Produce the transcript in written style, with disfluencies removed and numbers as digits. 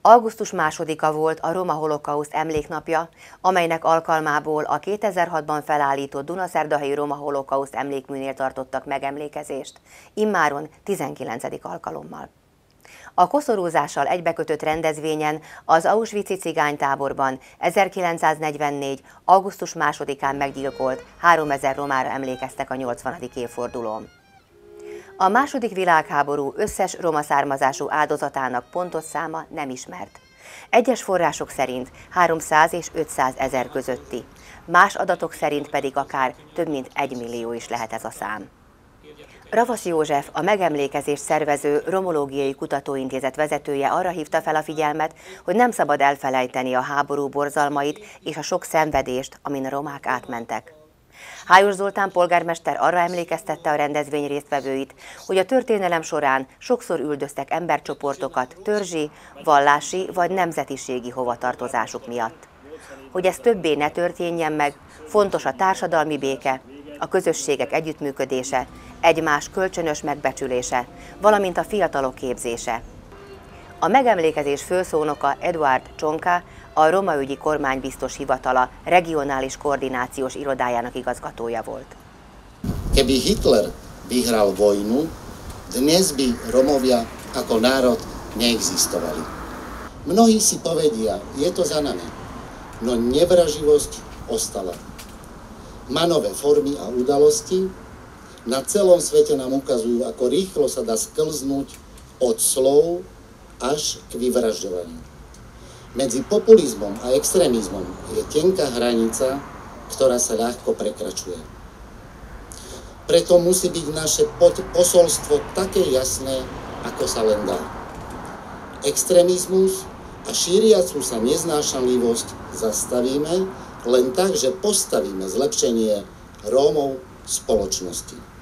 Augusztus 2-a volt a Roma Holokauszt emléknapja, amelynek alkalmából a 2006-ban felállított Dunaszerdahelyi Roma Holokauszt emlékműnél tartottak megemlékezést, immáron 19. alkalommal. A koszorúzással egybekötött rendezvényen az auschwitzi cigánytáborban 1944. augusztus 2-án meggyilkolt 3000 romára emlékeztek a 80. évfordulón. A II. Világháború összes roma származású áldozatának pontos száma nem ismert. Egyes források szerint 300 és 500 000 közötti, más adatok szerint pedig akár több mint 1 millió is lehet ez a szám. Ravasz József, a megemlékezést szervező Romológiai Kutatóintézet vezetője arra hívta fel a figyelmet, hogy nem szabad elfelejteni a háború borzalmait és a sok szenvedést, amin a romák átmentek. Hájos Zoltán polgármester arra emlékeztette a rendezvény résztvevőit, hogy a történelem során sokszor üldöztek embercsoportokat törzsi, vallási vagy nemzetiségi hovatartozásuk miatt. Hogy ez többé ne történjen meg, fontos a társadalmi béke, a közösségek együttműködése, egymás kölcsönös megbecsülése, valamint a fiatalok képzése. A megemlékezés főszónoka Eduard Csonka, a Roma ügyi kormánybiztos hivatala regionális koordinációs irodájának igazgatója volt. Keby Hitler vyhral vojnu, dnes by Romovia ako národ neexistovali. Mnohí si povedia, je to za nami, no nevraživosť ostala. Má nové formy a udalosti, na celom svete nám ukazujú, ako rýchlo sa dá sklznúť od slov až k vyvražďovaniu. Medzi populizmom a extrémizmom je tenká hranica, ktorá sa ľahko prekračuje. Preto musí byť naše posolstvo také jasné, ako sa len dá. Extrémizmus a šíriacu sa neznášanlivosť zastavíme len tak, že postavíme zlepšenie Rómov v spoločnosti.